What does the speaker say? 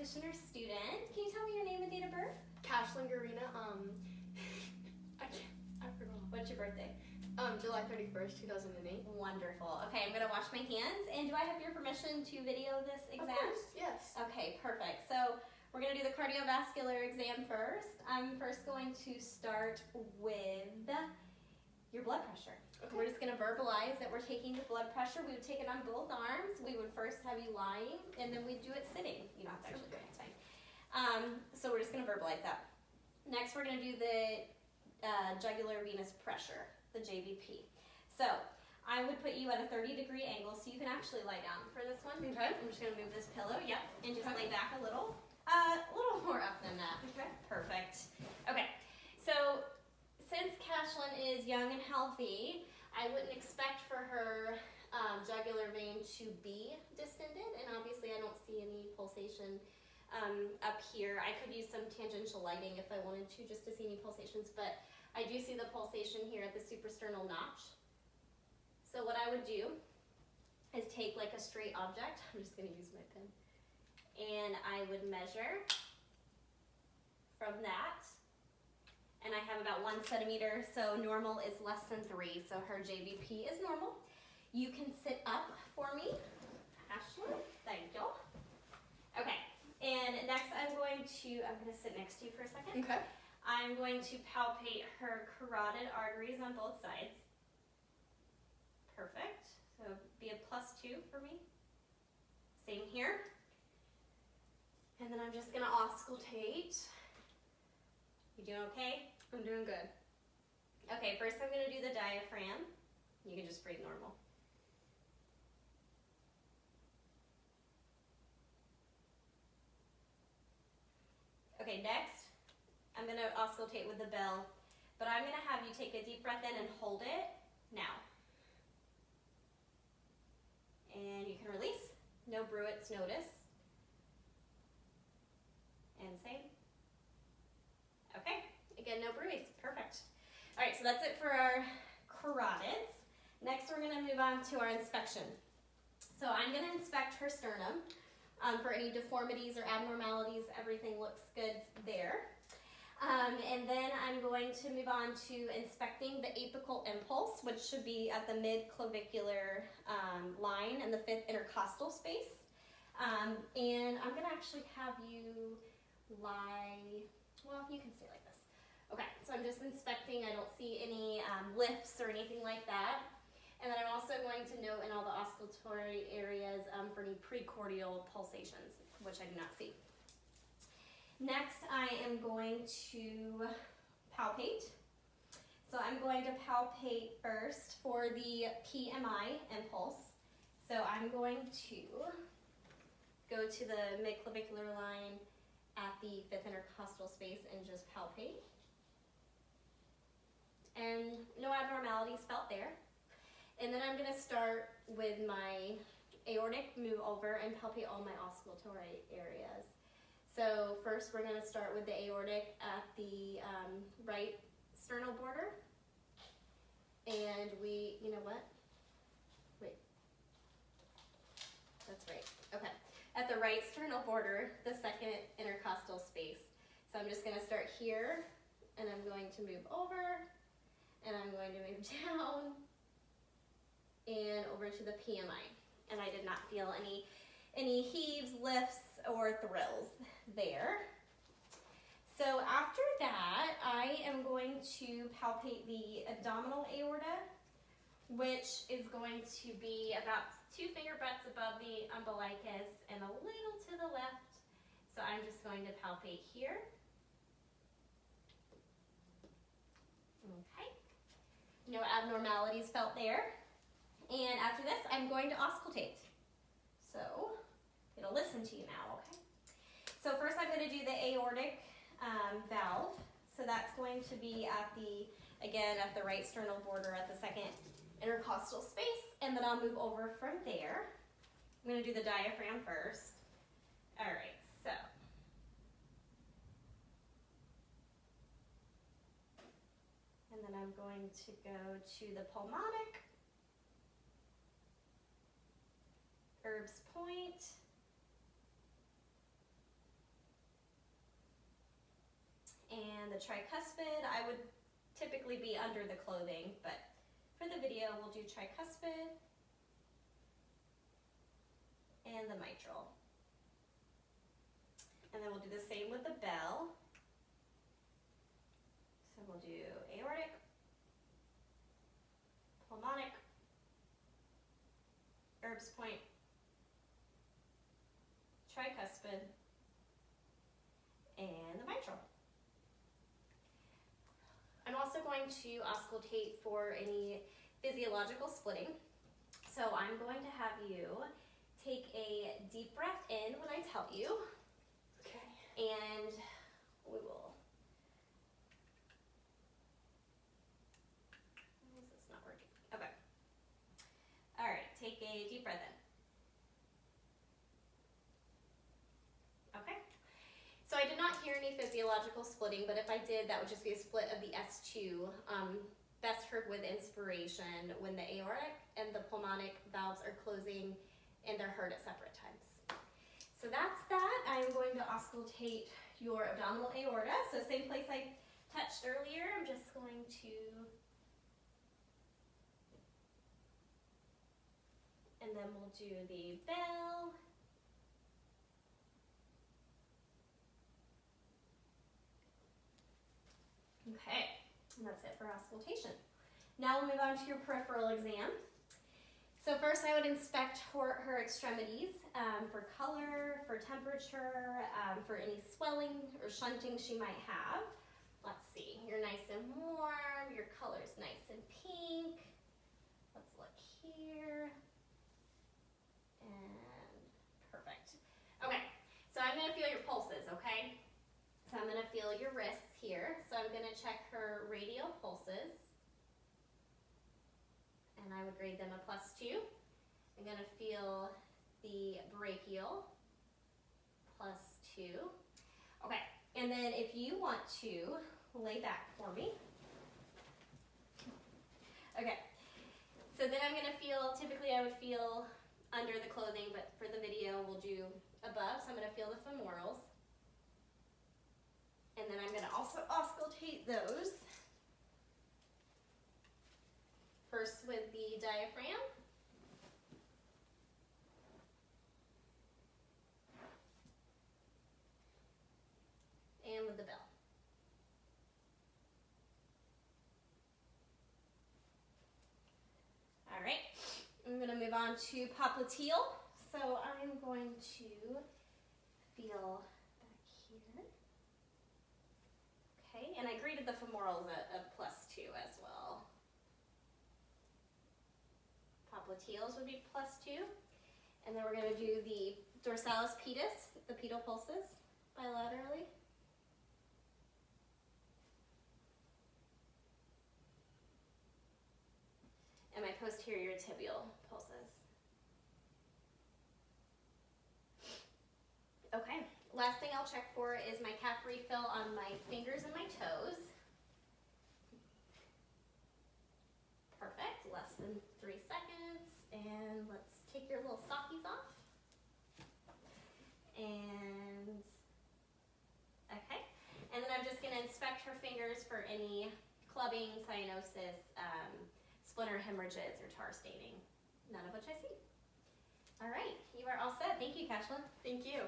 practitioner student. Can you tell me your name and date of birth? Cashlyn Garina, I forgot. What's your birthday? July 31st, 2008. Wonderful. Okay, I'm gonna wash my hands, and do I have your permission to video this exam? Of course, yes. Okay, perfect. So we're gonna do the cardiovascular exam first. I'm first going to start with your blood pressure. Okay. We're just gonna verbalize that we're taking the blood pressure. We would take it on both arms. We would first have you lying, and then we'd do it sitting. You don't have to actually do it, it's fine. So we're just gonna verbalize that. Next, we're gonna do the jugular venous pressure, the JVP. So I would put you at a 30-degree angle, so you can actually lie down for this one. Okay. I'm just gonna move this pillow, yep, and just Okay. lay back a little more up than that. Okay. Perfect. Okay, so since Cashlyn is young and healthy, I wouldn't expect for her jugular vein to be distended, and obviously I don't see any pulsation up here. I could use some tangential lighting if I wanted to, just to see any pulsations, but I do see the pulsation here at the suprasternal notch. So what I would do is take like a straight object, I'm just gonna use my pen, and I would measure from that, and I have about 1 centimeter, so normal is less than 3, so her JVP is normal. You can sit up for me, Ashley, thank you. Okay, and next I'm gonna sit next to you for a second. Okay. I'm going to palpate her carotid arteries on both sides. Perfect, so be a +2 for me. Same here. And then I'm just gonna auscultate. You doing okay? I'm doing good. Okay, first I'm gonna do the diaphragm. You can just breathe normal. Okay, next, I'm gonna auscultate with the bell, but I'm gonna have you take a deep breath in and hold it now. And you can release. No bruits notice. And same. Okay, again, no bruits, perfect. All right, so that's it for our carotids. Next, we're gonna move on to our inspection. So I'm gonna inspect her sternum for any deformities or abnormalities. Everything looks good there. And then I'm going to move on to inspecting the apical impulse, which should be at the mid-clavicular line and the 5th intercostal space. And I'm gonna actually have you lie, well, you can stay like this. Okay, so I'm just inspecting. I don't see any lifts or anything like that. And then I'm also going to note in all the auscultatory areas for any precordial pulsations, which I do not see. Next, I am going to palpate. So I'm going to palpate first for the PMI impulse. So I'm going to go to the midclavicular line at the 5th intercostal space and just palpate. And no abnormalities felt there. And then I'm gonna start with my aortic, move over and palpate all my auscultatory areas. So first we're gonna start with the aortic at the right sternal border. And you know what? Wait, that's right, okay. At the right sternal border, the 2nd intercostal space. So I'm just gonna start here, and I'm going to move over, and I'm going to move down, and over to the PMI. And I did not feel any heaves, lifts, or thrills there. So after that, I am going to palpate the abdominal aorta, which is going to be about 2 finger breadths above the umbilicus and a little to the left. So I'm just going to palpate here. Okay. No abnormalities felt there. And after this, I'm going to auscultate. So it'll listen to you now, okay? So first I'm going to do the aortic valve. So that's going to be again, at the right sternal border at the 2nd intercostal space. And then I'll move over from there. I'm going to do the diaphragm first. All right, so. And then I'm going to go to the pulmonic, Erb's point, tricuspid. I would typically be under the clothing, but for the video, we'll do tricuspid and the mitral. And then we'll do the same with the bell. So we'll do aortic, pulmonic, Erb's point, tricuspid, and the mitral. I'm also going to auscultate for any physiological splitting. So I'm going to have you take a deep breath in when I tell you. Okay. And we will. Why is this not working? Okay. All right, take a deep breath in. Okay. So I did not hear any physiological splitting, but if I did, that would just be a split of the S2. Best heard with inspiration when the aortic and the pulmonic valves are closing and they're heard at separate times. So that's that. I'm going to auscultate your abdominal aorta. So same place I touched earlier, I'm just going to, and then we'll do the bell. Okay, and that's it for auscultation. Now we'll move on to your peripheral exam. So first I would inspect her extremities for color, for temperature, for any swelling or shunting she might have. Let's see, you're nice and warm, your color's nice and pink. Let's look here. And perfect. Okay, so I'm gonna feel your pulses, okay? So I'm gonna feel your wrists here. So I'm gonna check her radial pulses. And I would grade them a +2. I'm gonna feel the brachial, +2. Okay, and then if you want to lay back for me. Okay, so then I'm gonna feel, typically I would feel under the clothing, but for the video we'll do above. So I'm gonna feel the femorals. And then I'm gonna also auscultate those. First with the diaphragm. And with the bell. All right, I'm gonna move on to popliteal. So I'm going to feel back here. Okay, and I graded the femorals a +2 as well. Popliteals would be +2. And then we're going to do the dorsalis pedis, the pedal pulses, bilaterally. And my posterior tibial pulses. Okay, last thing I'll check for is my calf refill on my fingers and my toes. Perfect, less than 3 seconds. And let's take your little sockies off. And, okay. And then I'm just gonna inspect her fingers for any clubbing, cyanosis, splinter hemorrhages, or tar staining. None of which I see. All right, you are all set. Thank you, Kashlyn. Thank you.